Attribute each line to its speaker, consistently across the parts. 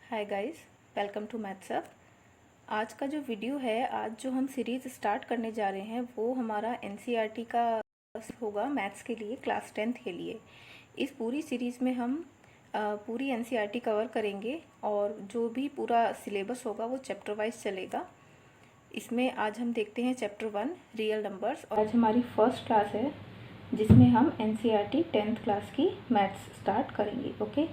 Speaker 1: Hi guys, welcome to Maths Up. आज का जो वीडियो है, आज जो हम सीरीज़ स्टार्ट करने जा रहे हैं वो हमारा एनसीईआरटी का होगा मैथ्स के लिए, क्लास 10th के लिए। इस पूरी सीरीज़ में हम पूरी एनसीईआरटी कवर करेंगे और जो भी पूरा सिलेबस होगा वो चैप्टर वाइज चलेगा। इसमें आज हम देखते हैं चैप्टर 1 रियल नंबर्स। आज हमारी फर्स्ट क्लास है जिसमें हम एनसीईआरटी 10th क्लास की मैथ्स स्टार्ट करेंगे। ओके,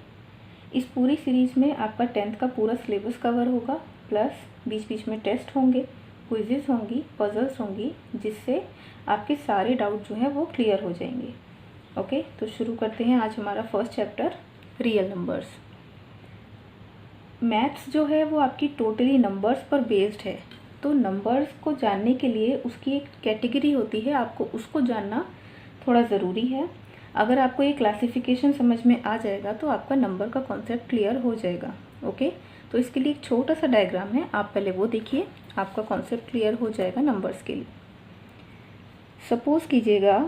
Speaker 1: इस पूरी सीरीज़ में आपका 10th का पूरा सिलेबस कवर होगा, प्लस बीच बीच में टेस्ट होंगे, क्विजेस होंगी, पजल्स होंगी, जिससे आपके सारे डाउट जो है वो क्लियर हो जाएंगे। ओके, तो शुरू करते हैं आज हमारा first chapter real numbers. Maths जो है वो आपकी टोटली नंबर्स पर बेस्ड है, तो नंबर्स को जानने के लिए उसकी एक कैटेगरी होती है, आपको उसको जानना थोड़ा ज़रूरी है। अगर आपको ये क्लासिफिकेशन समझ में आ जाएगा तो आपका नंबर का कॉन्सेप्ट क्लियर हो जाएगा। ओके, तो इसके लिए एक छोटा सा डायग्राम है, आप पहले वो देखिए, आपका कॉन्सेप्ट क्लियर हो जाएगा नंबर्स के लिए। सपोज कीजिएगा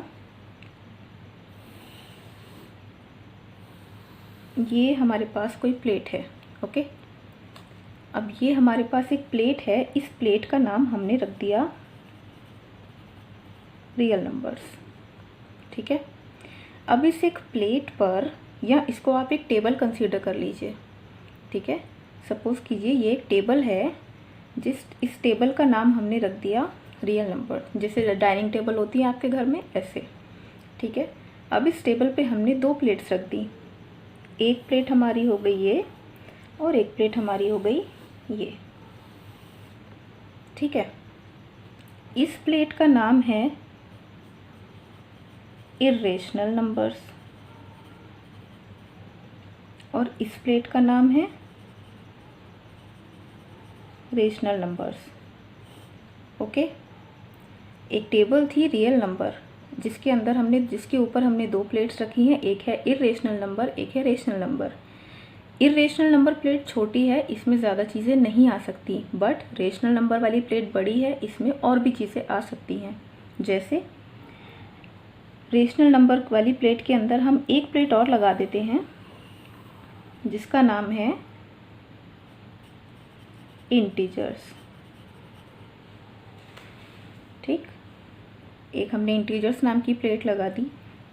Speaker 1: ये हमारे पास कोई प्लेट है। ओके, अब ये हमारे पास एक प्लेट है, इस प्लेट का नाम हमने रख दिया रियल नंबर्स। ठीक है, अब इस एक प्लेट पर, या इसको आप एक टेबल कंसीडर कर लीजिए। ठीक है, सपोज कीजिए ये एक टेबल है, इस टेबल का नाम हमने रख दिया रियल नंबर, जैसे डाइनिंग टेबल होती है आपके घर में, ऐसे। ठीक है, अब इस टेबल पे हमने दो प्लेट्स रख दी, एक प्लेट हमारी हो गई ये और एक प्लेट हमारी हो गई ये। ठीक है, इस प्लेट का नाम है इर्रेशनल नंबर्स और इस प्लेट का नाम है रेशनल नंबर्स। ओके, एक टेबल थी रियल नंबर जिसके ऊपर हमने दो प्लेट्स रखी हैं, एक है इर्रेशनल नंबर, एक है rational number. Irrational number plate छोटी है, इसमें ज़्यादा चीज़ें नहीं आ सकती, बट रेशनल नंबर वाली प्लेट बड़ी है, इसमें और भी चीज़ें आ सकती हैं। जैसे रेशनल नंबर वाली प्लेट के अंदर हम एक प्लेट और लगा देते हैं जिसका नाम है इंटीजर्स। ठीक, एक हमने इंटीजर्स नाम की प्लेट लगा दी।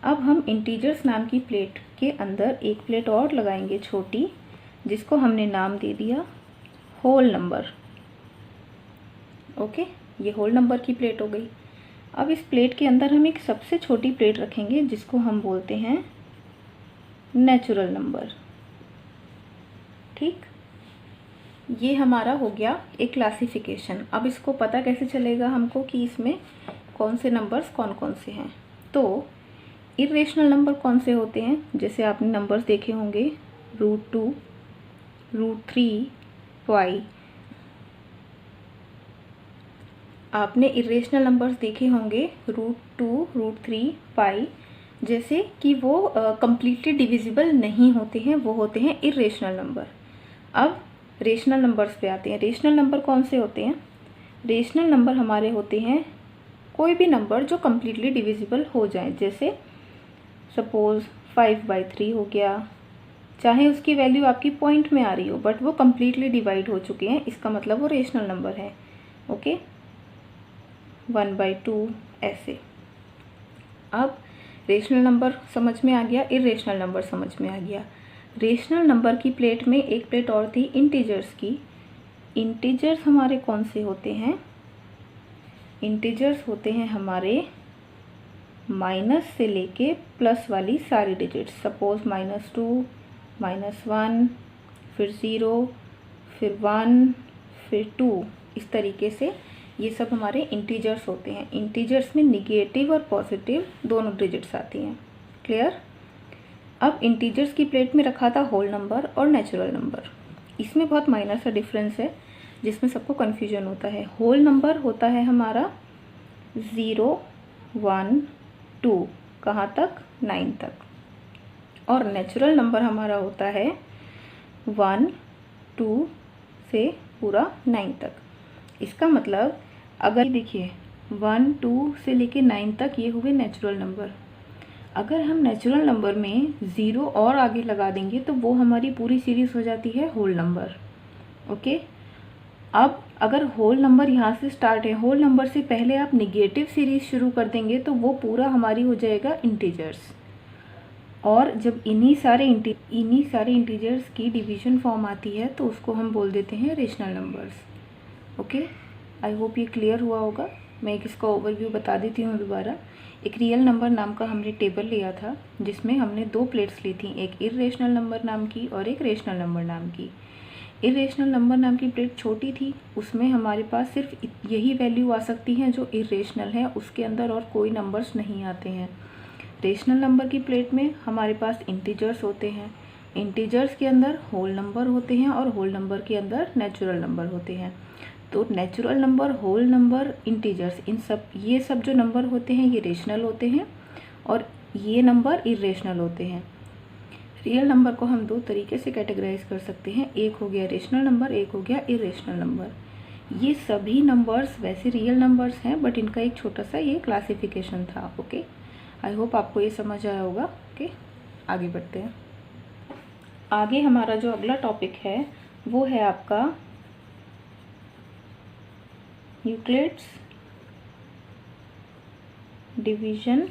Speaker 1: अब हम इंटीजर्स नाम की प्लेट के अंदर एक प्लेट और लगाएंगे छोटी, जिसको हमने नाम दे दिया होल नंबर। ओके, ये होल नंबर की प्लेट हो गई। अब इस प्लेट के अंदर हम एक सबसे छोटी प्लेट रखेंगे जिसको हम बोलते हैं नेचुरल नंबर। ठीक, ये हमारा हो गया एक क्लासिफिकेशन। अब इसको पता कैसे चलेगा हमको कि इसमें कौन से नंबर्स कौन कौन से हैं। तो इर्रेशनल नंबर कौन से होते हैं, जैसे आपने नंबर्स देखे होंगे √2, √3, पाई। आपने इर्रेशनल नंबर्स देखे होंगे √2, √3, पाई, जैसे कि वो कंप्लीटली डिविजिबल नहीं होते हैं, वो होते हैं इर्रेशनल नंबर। अब रेशनल नंबर्स पे आते हैं। रेशनल नंबर कौन से होते हैं? रेशनल नंबर हमारे होते हैं कोई भी नंबर जो कम्प्लीटली डिविजिबल हो जाए, जैसे सपोज 5/3 हो गया, चाहे उसकी वैल्यू आपकी पॉइंट में आ रही हो बट वो कम्प्लीटली डिवाइड हो चुके हैं, इसका मतलब वो रेशनल नंबर है। ओके, 1/2 ऐसे। अब रेशनल नंबर समझ में आ गया, इर्रेशनल नंबर समझ में आ गया। रेशनल नंबर की प्लेट में एक प्लेट और थी इंटीजर्स की। इंटीजर्स हमारे कौन से होते हैं? इंटीजर्स होते हैं हमारे माइनस से लेके प्लस वाली सारी डिजिट्स। सपोज -2, -1, फिर 0, फिर 1, फिर 2, इस तरीके से ये सब हमारे इंटीजर्स होते हैं। इंटीजर्स में निगेटिव और पॉजिटिव दोनों डिजिट्स आती हैं। क्लियर? अब इंटीजर्स की प्लेट में रखा था होल नंबर और नेचुरल नंबर। इसमें बहुत माइनर सा डिफरेंस है जिसमें सबको कन्फ्यूजन होता है। होल नंबर होता है हमारा 0, 1, 2, कहाँ तक? 9 तक। और नेचुरल नंबर हमारा होता है 1, 2 से पूरा 9 तक। इसका मतलब अगर देखिए 1, 2 से लेके 9 तक ये हुए नेचुरल नंबर। अगर हम नेचुरल नंबर में 0 और आगे लगा देंगे तो वो हमारी पूरी सीरीज़ हो जाती है होल नंबर। ओके, अब अगर होल नंबर यहाँ से स्टार्ट है, होल नंबर से पहले आप निगेटिव सीरीज़ शुरू कर देंगे तो वो पूरा हमारी हो जाएगा इंटीजर्स। और जब इन्हीं सारे इंटीजर्स की डिवीजन फॉर्म आती है तो उसको हम बोल देते हैं rational numbers. Okay, I hope ये क्लियर हुआ होगा। मैं इसका ओवरव्यू बता देती हूँ दोबारा। एक रियल नंबर नाम का हमने टेबल लिया था जिसमें हमने 2 प्लेट्स ली थी, एक इर्रेशनल नंबर नाम की और एक रेशनल नंबर नाम की। इर्रेशनल नंबर नाम की प्लेट छोटी थी, उसमें हमारे पास सिर्फ यही वैल्यू आ सकती हैं जो इर्रेशनल है, उसके अंदर और कोई नंबर्स नहीं आते हैं। रेशनल नंबर की प्लेट में हमारे पास इंटीजर्स होते हैं, इंटीजर्स के अंदर होल नंबर होते हैं और होल नंबर के अंदर नेचुरल नंबर होते हैं। तो natural number, whole number, integers, ये सब जो नंबर होते हैं ये रेशनल होते हैं और ये नंबर इरेशनल होते हैं। रियल नंबर को हम 2 तरीके से कैटेगराइज कर सकते हैं, एक हो गया रेशनल नंबर, एक हो गया इरेशनल नंबर। ये सभी नंबर्स वैसे रियल नंबर्स हैं बट इनका एक छोटा सा ये क्लासिफिकेशन था। ओके, आई होप आपको ये समझ आया होगा। ओके, आगे बढ़ते हैं। आगे हमारा जो अगला टॉपिक है वो है आपका यूक्लिड्स डिवीजन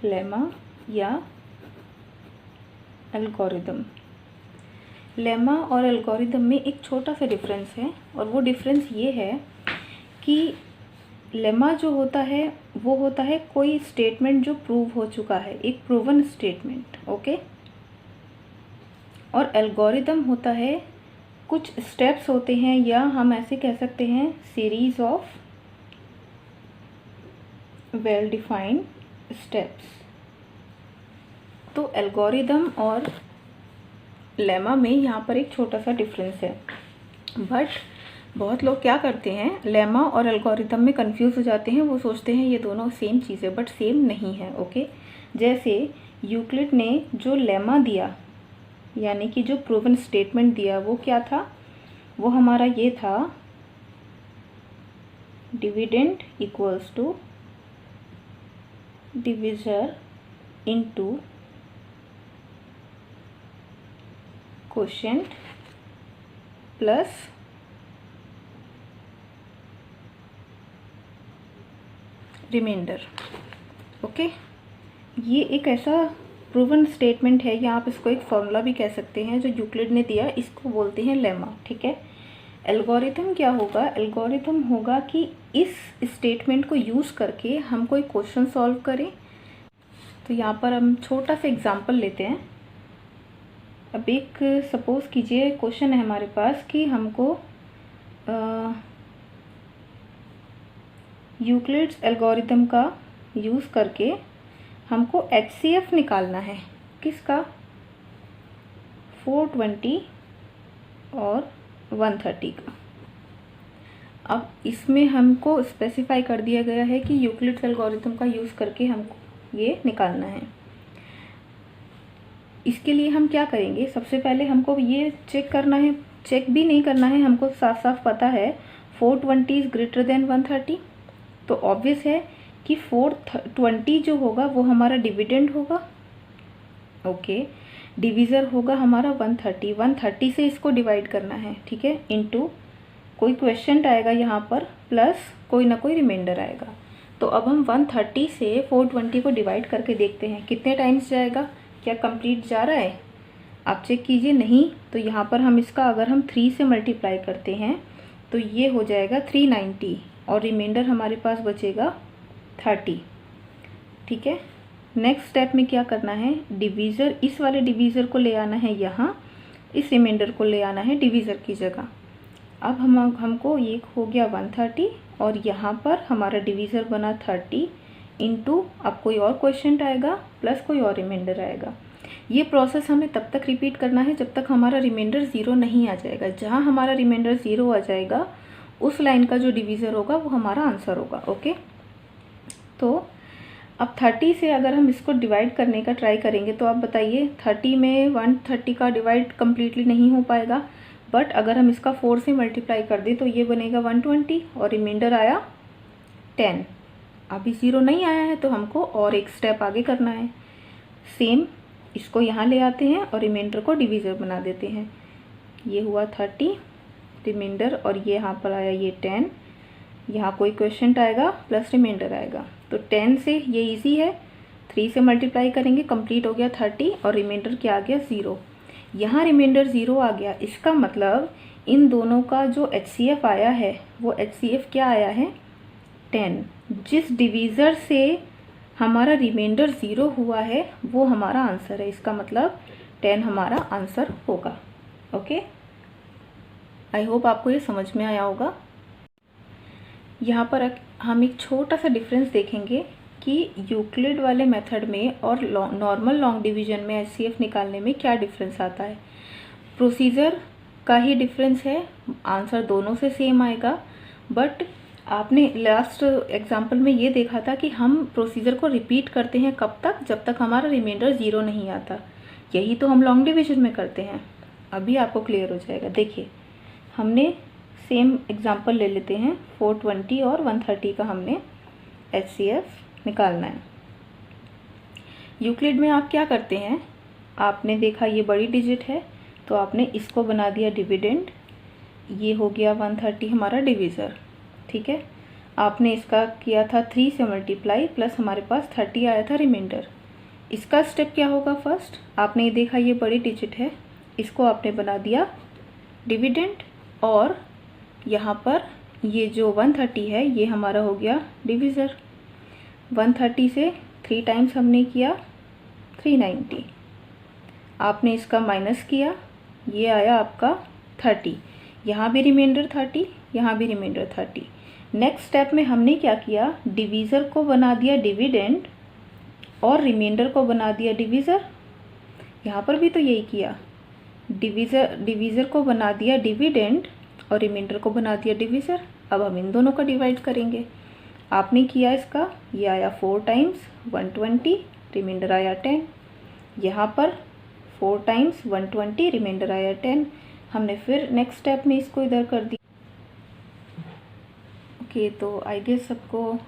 Speaker 1: लेमा या एल्गोरिदम। लेमा और एल्गोरिदम में एक छोटा सा डिफरेंस है और वो डिफरेंस ये है कि लेमा जो होता है वो होता है कोई स्टेटमेंट जो प्रूव हो चुका है, एक प्रूवन स्टेटमेंट। ओके, और एल्गोरिदम होता है कुछ स्टेप्स होते हैं या हम ऐसे कह सकते हैं series of well defined steps. तो एल्गोरिदम और लेमा में यहाँ पर एक छोटा सा डिफरेंस है, बट बहुत लोग क्या करते हैं, लेमा और एल्गोरिदम में कंफ्यूज हो जाते हैं। वो सोचते हैं ये दोनों सेम चीज़ है, बट सेम नहीं है। ओके, जैसे यूक्लिड ने जो लेमा दिया यानी कि जो प्रूवन स्टेटमेंट दिया वो क्या था, वो हमारा ये था dividend equals to divisor into quotient plus remainder. Okay, ये एक ऐसा प्रूवन स्टेटमेंट है या आप इसको एक फॉर्मूला भी कह सकते हैं जो यूक्लिड ने दिया, इसको बोलते हैं लेमा। ठीक है, एल्गोरिथम क्या होगा, एल्गोरिथम होगा कि इस स्टेटमेंट को यूज़ करके हम कोई क्वेश्चन सॉल्व करें। तो यहाँ पर हम छोटा सा एग्जांपल लेते हैं। अब एक सपोज कीजिए क्वेश्चन है हमारे पास कि हमको यूक्लिड्स एल्गोरिथम का यूज़ करके हमको HCF निकालना है। किसका, 420 और 130 का। अब इसमें हमको स्पेसिफाई कर दिया गया है कि यूक्लिड्स एल्गोरिथम का यूज़ करके हमको ये निकालना है। इसके लिए हम क्या करेंगे, सबसे पहले हमको ये चेक करना है, चेक भी नहीं करना है, हमको साफ साफ पता है 420 इज़ ग्रेटर देन 130। तो ऑब्वियस है कि 420 जो होगा वो हमारा डिविडेंड होगा। ओके, डिवीज़र होगा हमारा 130, 130 से इसको डिवाइड करना है। ठीक है, इनटू कोई क्वेश्चन आएगा यहाँ पर प्लस कोई ना कोई रिमाइंडर आएगा। तो अब हम 130 से 420 को डिवाइड करके देखते हैं कितने टाइम्स जाएगा, क्या कंप्लीट जा रहा है, आप चेक कीजिए। नहीं तो यहाँ पर हम इसका अगर हम 3 से मल्टीप्लाई करते हैं तो ये हो जाएगा 390 और रिमाइंडर हमारे पास बचेगा 30। ठीक है, नेक्स्ट स्टेप में क्या करना है, डिवीज़र, इस वाले डिवीज़र को ले आना है यहाँ, इस रिमाइंडर को ले आना है डिवीज़र की जगह। अब हमको ये हो गया 130 और यहाँ पर हमारा डिवीज़र बना 30 इनटू अब कोई और क्वेश्चन आएगा प्लस कोई और रिमाइंडर आएगा। ये प्रोसेस हमें तब तक रिपीट करना है जब तक हमारा रिमाइंडर 0 नहीं आ जाएगा। जहाँ हमारा रिमाइंडर 0 आ जाएगा उस लाइन का जो डिवीज़र होगा वो हमारा आंसर होगा। ओके, तो अब 30 से अगर हम इसको डिवाइड करने का ट्राई करेंगे तो आप बताइए 30 में 130 का डिवाइड कम्प्लीटली नहीं हो पाएगा, बट अगर हम इसका 4 से मल्टीप्लाई कर दें तो ये बनेगा 120 और रिमाइंडर आया 10। अभी 0 नहीं आया है तो हमको और एक स्टेप आगे करना है। सेम इसको यहाँ ले आते हैं और रिमाइंडर को डिवीज़र बना देते हैं। ये हुआ 30 रिमाइंडर, और ये यहाँ पर आया ये 10, यहाँ कोई क्वेश्चन आएगा प्लस रिमाइंडर आएगा। तो 10 से ये इजी है, 3 से मल्टीप्लाई करेंगे, कंप्लीट हो गया 30, और रिमाइंडर क्या आ गया 0। यहाँ रिमाइंडर 0 आ गया, इसका मतलब इन दोनों का जो HCF आया है वो HCF क्या आया है 10। जिस डिवीज़र से हमारा रिमाइंडर 0 हुआ है वो हमारा आंसर है, इसका मतलब 10 हमारा आंसर होगा। ओके, आई होप आपको ये समझ में आया होगा। यहाँ पर हम एक छोटा सा डिफरेंस देखेंगे कि यूक्लिड वाले मेथड में और नॉर्मल लॉन्ग डिवीजन में HCF निकालने में क्या डिफरेंस आता है। प्रोसीजर का ही डिफरेंस है, आंसर दोनों से सेम आएगा, बट आपने लास्ट एग्जाम्पल में ये देखा था कि हम प्रोसीजर को रिपीट करते हैं कब तक, जब तक हमारा रिमाइंडर 0 नहीं आता। यही तो हम लॉन्ग डिवीजन में करते हैं। अभी आपको क्लियर हो जाएगा। देखिए, हमने सेम एग्जाम्पल ले लेते हैं, 420 और 130 का हमने HCF निकालना है। यूक्लिड में आप क्या करते हैं, आपने देखा ये बड़ी डिजिट है तो आपने इसको बना दिया डिविडेंड, ये हो गया 130 हमारा डिवीज़र, ठीक है। आपने इसका किया था 3 से मल्टीप्लाई, प्लस हमारे पास 30 आया था रिमाइंडर। इसका स्टेप क्या होगा, फर्स्ट आपने ये देखा ये बड़ी डिजिट है, इसको आपने बना दिया डिविडेंड, और यहाँ पर ये जो 130 है ये हमारा हो गया डिवीज़र। 130 से 3 टाइम्स हमने किया 390, आपने इसका माइनस किया, ये आया आपका 30, यहाँ भी रिमाइंडर 30, यहाँ भी रिमाइंडर 30। नेक्स्ट स्टेप में हमने क्या किया, डिवीज़र को बना दिया डिविडेंड और रिमाइंडर को बना दिया डिवीज़र। यहाँ पर भी तो यही किया, डिवीज़र को बना दिया डिविडेंड और रिमाइंडर को बना दिया डिवीज़र। अब हम इन दोनों का डिवाइड करेंगे। आपने किया इसका, ये आया 4 टाइम्स 120, रिमाइंडर आया 10। यहाँ पर 4 टाइम्स 120, रिमाइंडर आया 10। हमने फिर नेक्स्ट स्टेप में इसको इधर कर दिया। ओके, तो आई गेस सबको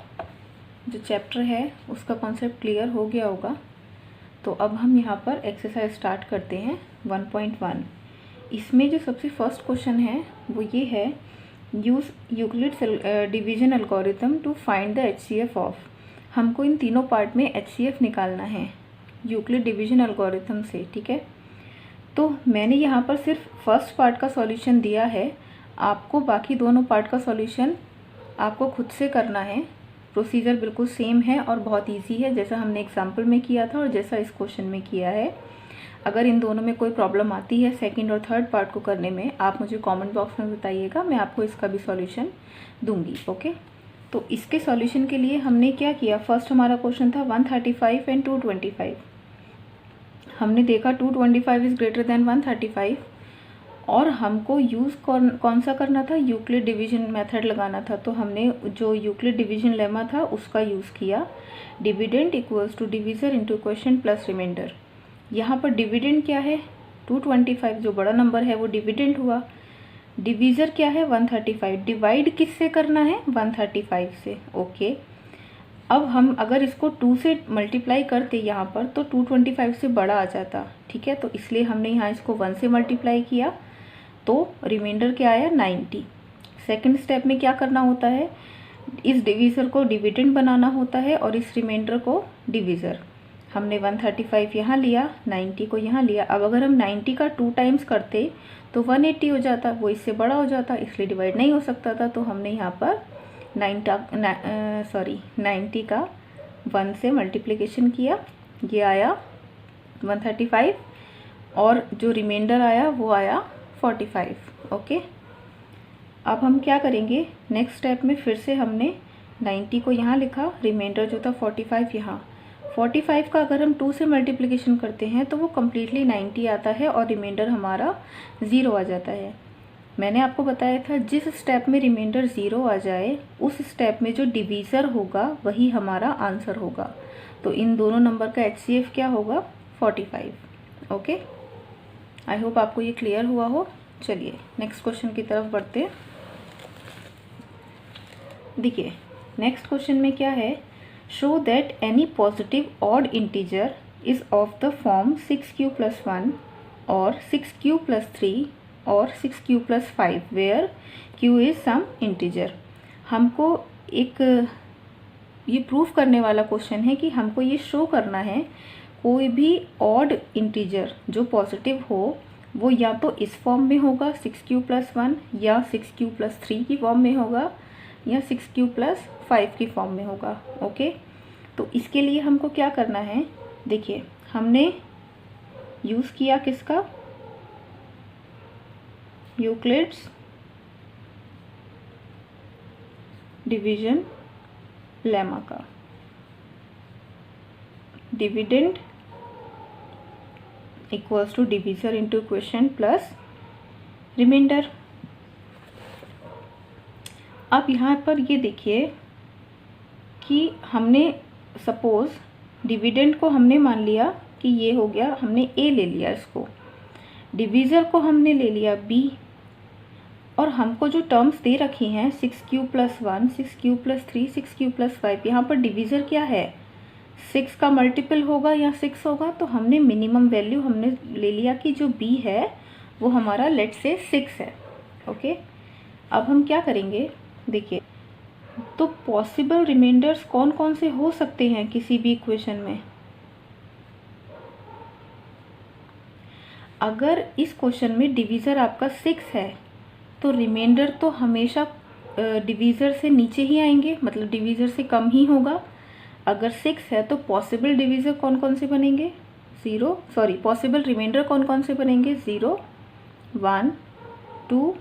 Speaker 1: जो चैप्टर है उसका कॉन्सेप्ट क्लियर हो गया होगा। तो अब हम यहाँ पर एक्सरसाइज स्टार्ट करते हैं 1.1। इसमें जो सबसे फर्स्ट क्वेश्चन है वो ये है, use Euclid division algorithm to find the HCF of. हमको इन तीनों पार्ट में HCF निकालना है यूक्लिड डिवीजन एल्गोरिथम से, ठीक है। तो मैंने यहाँ पर सिर्फ फर्स्ट पार्ट का सॉल्यूशन दिया है, आपको बाकी दोनों पार्ट का सॉल्यूशन आपको खुद से करना है। प्रोसीजर बिल्कुल सेम है और बहुत इजी है, जैसा हमने एग्जाम्पल में किया था और जैसा इस क्वेश्चन में किया है। अगर इन दोनों में कोई प्रॉब्लम आती है सेकंड और थर्ड पार्ट को करने में, आप मुझे कमेंट बॉक्स में बताइएगा, मैं आपको इसका भी सॉल्यूशन दूंगी। ओके, तो इसके सॉल्यूशन के लिए हमने क्या किया, फर्स्ट हमारा क्वेश्चन था 135 एंड 225। हमने देखा 225 इज़ ग्रेटर देन 135, और हमको यूज़ कौन सा करना था, यूक्लिड डिवीजन मेथड लगाना था। तो हमने जो यूक्लिड डिवीजन लेमा था उसका यूज़ किया, dividend equals to divisor into question plus remainder. यहाँ पर डिविडेंड क्या है 225, जो बड़ा नंबर है वो डिविडेंड हुआ, डिवीज़र क्या है 135, डिवाइड किससे करना है 135 से। ओके, अब हम अगर इसको 2 से मल्टीप्लाई करते यहाँ पर तो 225 से बड़ा आ जाता, ठीक है। तो इसलिए हमने यहाँ इसको 1 से मल्टीप्लाई किया, तो रिमाइंडर क्या आया 90। सेकंड स्टेप में क्या करना होता है, इस डिवीज़र को डिविडेंड बनाना होता है और इस रिमाइंडर को डिवीज़र। हमने 135 यहाँ लिया, 90 को यहाँ लिया। अब अगर हम 90 का 2 टाइम्स करते तो 180 हो जाता, वो इससे बड़ा हो जाता, इसलिए डिवाइड नहीं हो सकता था। तो हमने यहाँ पर 90 का 1 से मल्टीप्लिकेशन किया, ये आया 135, और जो रिमाइंडर आया वो आया 45। ओके, अब हम क्या करेंगे, नेक्स्ट स्टेप में फिर से हमने 90 को यहाँ लिखा, रिमाइंडर जो था 45 यहाँ। 45 का अगर हम 2 से मल्टीप्लिकेशन करते हैं तो वो कम्प्लीटली 90 आता है और रिमाइंडर हमारा 0 आ जाता है। मैंने आपको बताया था जिस स्टेप में रिमाइंडर 0 आ जाए उस स्टेप में जो डिवीज़र होगा वही हमारा आंसर होगा। तो इन दोनों नंबर का HCF क्या होगा 45। ओके, आई होप आपको ये क्लियर हुआ हो। चलिए नेक्स्ट क्वेश्चन की तरफ बढ़ते हैं। देखिए नेक्स्ट क्वेश्चन में क्या है, show that any positive odd integer is of the form 6q + 1 और 6q + 3 और 6q + 5 where q is some integer. हमको एक ये प्रूफ करने वाला क्वेश्चन है कि हमको ये शो करना है कोई भी ऑड इंटीजर जो पॉजिटिव हो वो या तो इस फॉर्म में होगा 6q + 1 या 6q + 3 की फॉर्म में होगा या 6q + 5 की फॉर्म में होगा। ओके, तो इसके लिए हमको क्या करना है, देखिए हमने यूज़ किया किसका, यूक्लिड्स डिवीजन लेमा का। Dividend equals to divisor into question plus remainder. अब यहाँ पर ये देखिए कि हमने सपोज डिविडेंड को हमने मान लिया कि ये हो गया, हमने ए ले लिया इसको, डिवीज़र को हमने ले लिया बी, और हमको जो टर्म्स दे रखी हैं 6q + 1, 6q + 3, 6q + 5, यहाँ पर डिवीज़र क्या है, 6 का मल्टीपल होगा या 6 होगा, तो हमने मिनिमम वैल्यू हमने ले लिया कि जो b है वो हमारा लेट से 6 है। ओके, अब हम क्या करेंगे, देखिए तो पॉसिबल रिमाइंडर्स कौन कौन से हो सकते हैं किसी भी इक्वेशन में। अगर इस क्वेश्चन में डिवीज़र आपका 6 है तो रिमाइंडर तो हमेशा डिवीज़र से नीचे ही आएंगे, मतलब डिवीज़र से कम ही होगा। अगर 6 है तो पॉसिबल डिवीज़र कौन कौन से बनेंगे, पॉसिबल रिमाइंडर कौन कौन से बनेंगे, 0, 1, 2,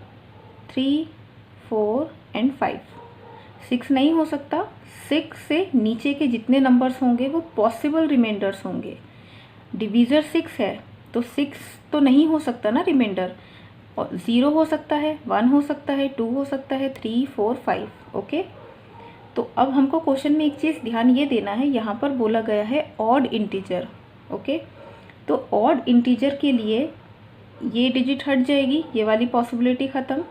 Speaker 1: 3, 4 एंड 5। 6 नहीं हो सकता, 6 से नीचे के जितने नंबर्स होंगे वो पॉसिबल रिमाइंडर्स होंगे। डिवीज़र 6 है तो 6 तो नहीं हो सकता ना रिमाइंडर, और 0 हो सकता है, 1 हो सकता है, 2 हो सकता है, 3, 4, 5। ओके, तो अब हमको क्वेश्चन में एक चीज़ ध्यान ये देना है, यहाँ पर बोला गया है ऑड इंटीजर। ओके, तो ऑड इंटीजर के लिए ये डिजिट हट जाएगी, ये वाली पॉसिबिलिटी ख़त्म,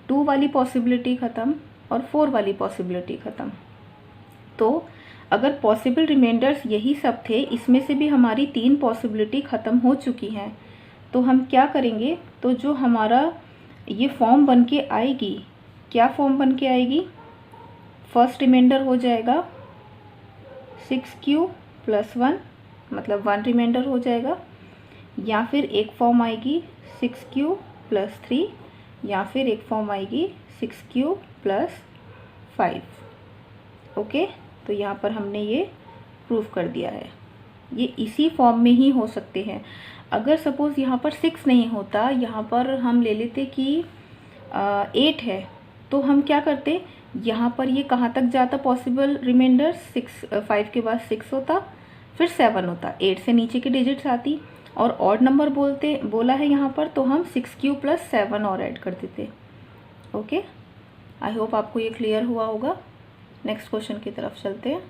Speaker 1: 2 वाली पॉसिबिलिटी ख़त्म और 4 वाली पॉसिबिलिटी ख़त्म। तो अगर पॉसिबल रिमाइंडर्स यही सब थे, इसमें से भी हमारी 3 पॉसिबिलिटी ख़त्म हो चुकी हैं, तो हम क्या करेंगे, तो जो हमारा ये फॉर्म बन के आएगी, क्या फॉर्म बन के आएगी, फर्स्ट रिमाइंडर हो जाएगा 6q + 1, मतलब 1 रिमाइंडर हो जाएगा, या फिर एक फॉर्म आएगी 6q + 3, या फिर एक फॉर्म आएगी 6q + 5। ओके, तो यहाँ पर हमने ये प्रूफ कर दिया है, ये इसी फॉर्म में ही हो सकते हैं। अगर सपोज़ यहाँ पर 6 नहीं होता, यहाँ पर हम ले लेते कि 8 है, तो हम क्या करते, यहाँ पर ये कहाँ तक जाता पॉसिबल रिमाइंडर, 5 के बाद 6 होता, फिर 7 होता, 8 से नीचे की डिजिट्स आती, और ऑड नंबर बोला है यहाँ पर, तो हम 6q + 7 और ऐड कर देते। ओके, आई होप आपको ये क्लियर हुआ होगा। नेक्स्ट क्वेश्चन की तरफ चलते हैं।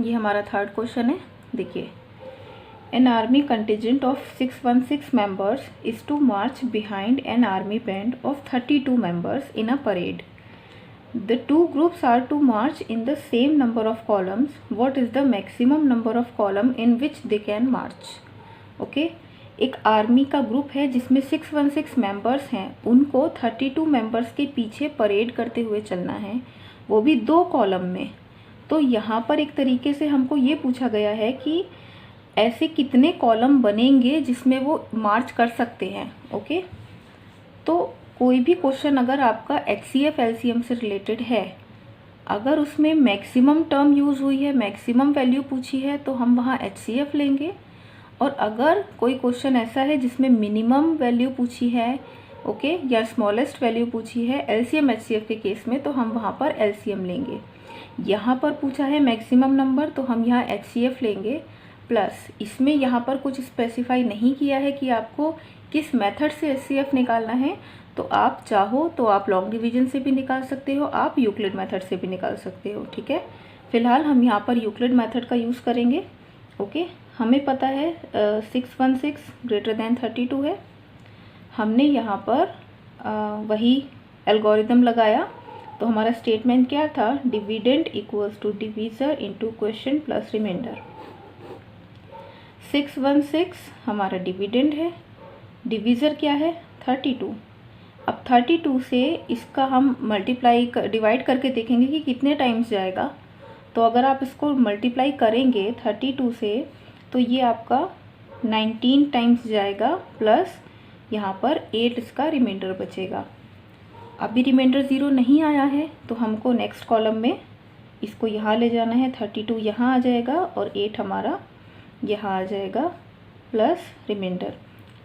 Speaker 1: ये हमारा थर्ड क्वेश्चन है, देखिए An army contingent of 616 members is to march behind an army band of 32 members in a parade. The two groups are to march in the same number of columns. What is the maximum number of column in which they can march? Okay, एक army का group है जिसमें 616 members हैं, उनको 32 members के पीछे parade करते हुए चलना है, वो भी 2 कॉलम में। तो यहाँ पर एक तरीके से हमको ये पूछा गया है कि ऐसे कितने कॉलम बनेंगे जिसमें वो मार्च कर सकते हैं। ओके, तो कोई भी क्वेश्चन अगर आपका HCF LCM से रिलेटेड है, अगर उसमें मैक्सिमम टर्म यूज़ हुई है, मैक्सिमम वैल्यू पूछी है, तो हम वहाँ HCF लेंगे, और अगर कोई क्वेश्चन ऐसा है जिसमें मिनिमम वैल्यू पूछी है, ओके, या स्मॉलेस्ट वैल्यू पूछी है LCM HCF के केस में, तो हम वहाँ पर LCM लेंगे। यहाँ पर पूछा है मैक्सिमम नंबर, तो हम यहाँ HCF लेंगे, प्लस इसमें यहाँ पर कुछ स्पेसिफाई नहीं किया है कि आपको किस मेथड से HCF निकालना है, तो आप चाहो तो आप लॉन्ग डिवीजन से भी निकाल सकते हो, आप यूक्लिड मेथड से भी निकाल सकते हो। ठीक है, फिलहाल हम यहाँ पर यूक्लिड मेथड का यूज़ करेंगे। ओके, हमें पता है 616 > 32 है, हमने यहाँ पर वही एल्गोरिदम लगाया, तो हमारा स्टेटमेंट क्या था, dividend equals to divisor into question plus remainder. 616 हमारा डिविडेंड है, डिवीज़र क्या है 32। अब 32 से इसका हम डिवाइड करके देखेंगे कि कितने टाइम्स जाएगा। तो अगर आप इसको मल्टीप्लाई करेंगे 32 से तो ये आपका 19 टाइम्स जाएगा, प्लस यहाँ पर 8 इसका रिमाइंडर बचेगा। अभी रिमाइंडर 0 नहीं आया है तो हमको नेक्स्ट कॉलम में इसको यहाँ ले जाना है। 32 यहाँ आ जाएगा और 8 हमारा यहाँ आ जाएगा, प्लस रिमाइंडर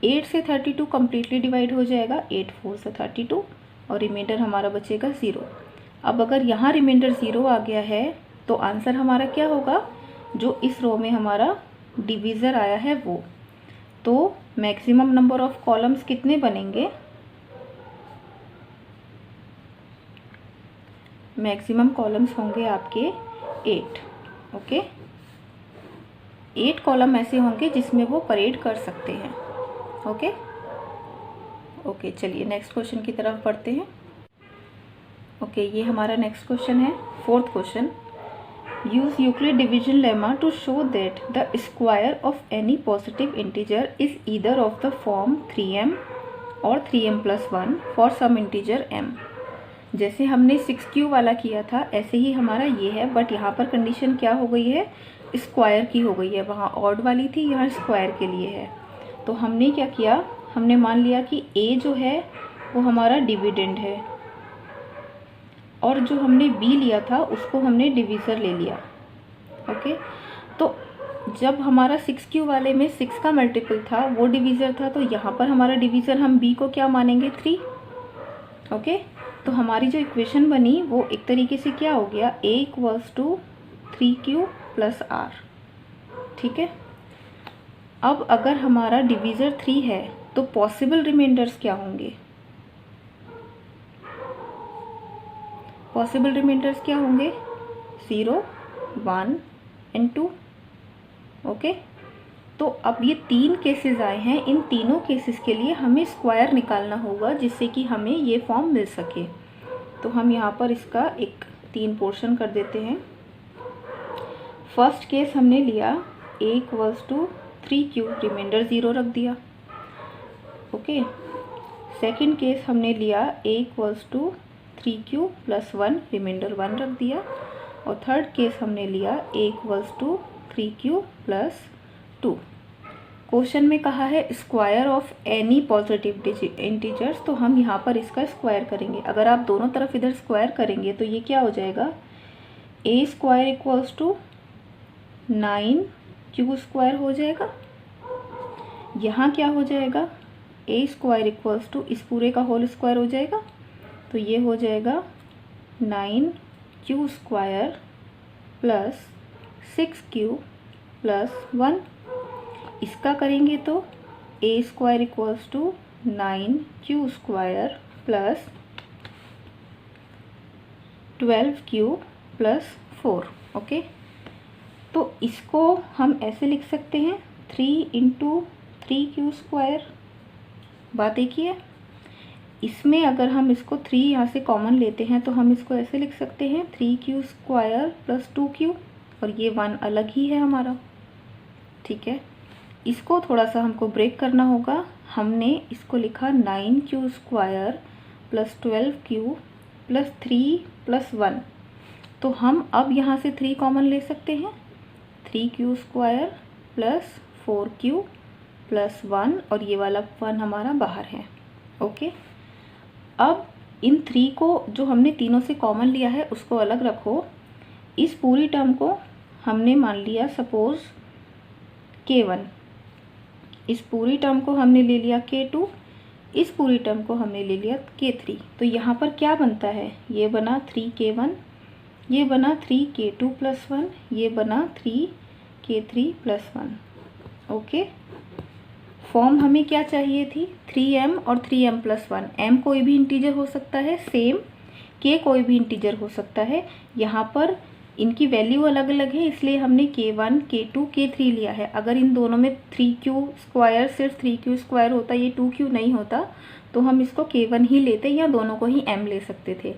Speaker 1: 8 से 32 कम्प्लीटली डिवाइड हो जाएगा, 8 4 से 32 और रिमाइंडर हमारा बचेगा 0। अब अगर यहाँ रिमाइंडर 0 आ गया है तो आंसर हमारा क्या होगा, जो इस रो में हमारा डिवीज़र आया है वो। तो मैक्सिमम नंबर ऑफ कॉलम्स कितने बनेंगे, मैक्सिमम कॉलम्स होंगे आपके 8। ओके, 8 कॉलम ऐसे होंगे जिसमें वो परेड कर सकते हैं। ओके, चलिए नेक्स्ट क्वेश्चन की तरफ बढ़ते हैं। ओके, ये हमारा नेक्स्ट क्वेश्चन है, 4th question. Use Euclid division lemma to show that the square of any positive integer is either of the form 3m और 3m+1 for some integer m। जैसे हमने 6q वाला किया था ऐसे ही हमारा ये है, बट यहाँ पर कंडीशन क्या हो गई है, स्क्वायर की हो गई है। वहाँ ऑड वाली थी, यहाँ स्क्वायर के लिए है। तो हमने क्या किया, हमने मान लिया कि a जो है वो हमारा डिविडेंड है और जो हमने b लिया था उसको हमने डिवीज़र ले लिया। ओके, तो जब हमारा 6q वाले में 6 का मल्टीपल था वो डिवीज़र था, तो यहाँ पर हमारा डिवीज़र हम b को क्या मानेंगे 3। ओके, तो हमारी जो इक्वेशन बनी वो एक तरीके से क्या हो गया, a = 3q + r। ठीक है, अब अगर हमारा डिवीज़र 3 है तो पॉसिबल रिमाइंडर्स क्या होंगे, पॉसिबल रिमाइंडर्स क्या होंगे 0 1 एंड 2। ओके, तो अब ये 3 केसेस आए हैं, इन तीनों केसेस के लिए हमें स्क्वायर निकालना होगा जिससे कि हमें ये फॉर्म मिल सके। तो हम यहाँ पर इसका एक 3 पोर्शन कर देते हैं। फर्स्ट केस हमने लिया a = 3q, रिमाइंडर 0 रख दिया। ओके, सेकंड केस हमने लिया a = 3q + 1, रिमाइंडर 1 रख दिया। और थर्ड केस हमने लिया a = 3q + 2। क्वेश्चन में कहा है square of any positive integers, तो हम यहाँ पर इसका स्क्वायर करेंगे। अगर आप दोनों तरफ इधर स्क्वायर करेंगे तो ये क्या हो जाएगा, a² = 9q² हो जाएगा। यहाँ क्या हो जाएगा, a² = इस पूरे का होल स्क्वायर हो जाएगा, तो ये हो जाएगा 9q² + 6q + 1। इसका करेंगे तो a² = 9q² + 12q + 4। ओके, तो इसको हम ऐसे लिख सकते हैं 3 × 3q²। बात एक ही है। इसमें अगर हम इसको 3 यहाँ से कॉमन लेते हैं तो हम इसको ऐसे लिख सकते हैं 3q² + 2q, और ये 1 अलग ही है हमारा। ठीक है, इसको थोड़ा सा हमको ब्रेक करना होगा। हमने इसको लिखा 9q² + 12q + 3 + 1। तो हम अब यहाँ से 3 कॉमन ले सकते हैं, 3q² + 4q + 1, और ये वाला 1 हमारा बाहर है। ओके, अब इन 3 को जो हमने तीनों से कॉमन लिया है उसको अलग रखो। इस पूरी टर्म को हमने मान लिया सपोज k1, इस पूरी टर्म को हमने ले लिया k2, इस पूरी टर्म को हमने ले लिया k3। तो यहाँ पर क्या बनता है, ये बना 3k1, ये बना 3k2 + 1, ये बना 3k3 + 1। ओके, फॉर्म हमें क्या चाहिए थी, 3m और 3m+1। m कोई भी इंटीजर हो सकता है, सेम k कोई भी इंटीजर हो सकता है। यहाँ पर इनकी वैल्यू अलग अलग है इसलिए हमने k1, k2, k3 लिया है। अगर इन दोनों में 3q² सिर्फ 3q² होता, ये 2q नहीं होता, तो हम इसको k1 ही लेते या दोनों को ही m ले सकते थे।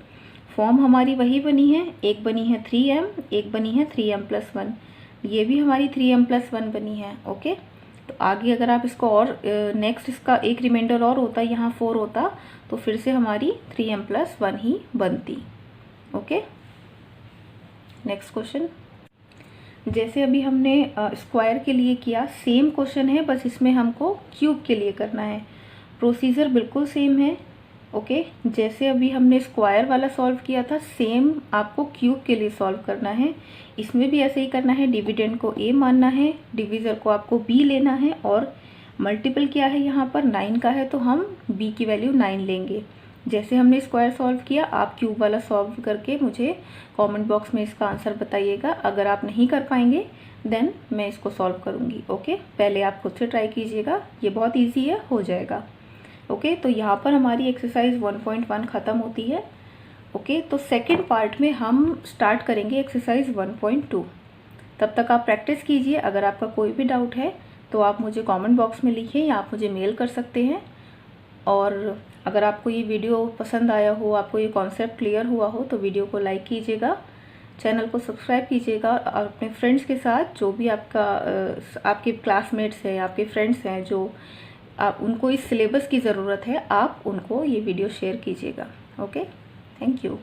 Speaker 1: फॉर्म हमारी वही बनी है, एक बनी है 3m, एक बनी है 3m+1, ये भी हमारी 3m+1 बनी है। ओके, तो आगे अगर आप इसको और नेक्स्ट इसका एक रिमाइंडर और होता, यहाँ 4 होता, तो फिर से हमारी 3m+1 ही बनती। Okay, next question. जैसे अभी हमने स्क्वायर के लिए किया, सेम क्वेश्चन है, बस इसमें हमको क्यूब के लिए करना है। प्रोसीजर बिल्कुल सेम है। ओके, जैसे अभी हमने स्क्वायर वाला सॉल्व किया था, सेम आपको क्यूब के लिए सॉल्व करना है। इसमें भी ऐसे ही करना है, डिविडेंड को a मानना है, डिविज़र को आपको b लेना है, और मल्टीपल क्या है यहाँ पर 9 का है, तो हम b की वैल्यू 9 लेंगे। जैसे हमने स्क्वायर सॉल्व किया, आप क्यूब वाला सॉल्व करके मुझे कमेंट बॉक्स में इसका आंसर बताइएगा। अगर आप नहीं कर पाएंगे देन मैं इसको सॉल्व करूँगी। ओके, पहले आप खुद से ट्राई कीजिएगा, ये बहुत ईजी है, हो जाएगा। ओके, तो यहाँ पर हमारी एक्सरसाइज 1.1 ख़त्म होती है। ओके, तो सेकेंड पार्ट में हम स्टार्ट करेंगे एक्सरसाइज 1.2। तब तक आप प्रैक्टिस कीजिए। अगर आपका कोई भी डाउट है तो आप मुझे कमेंट बॉक्स में लिखिए या आप मुझे मेल कर सकते हैं। और अगर आपको ये वीडियो पसंद आया हो, आपको ये कॉन्सेप्ट क्लियर हुआ हो, तो वीडियो को लाइक कीजिएगा, चैनल को सब्सक्राइब कीजिएगा, और अपने फ्रेंड्स के साथ, जो भी आपके क्लासमेट्स हैं, आपके फ्रेंड्स हैं जो आप उनको इस सिलेबस की ज़रूरत है, आप उनको ये वीडियो शेयर कीजिएगा। Okay, thank you.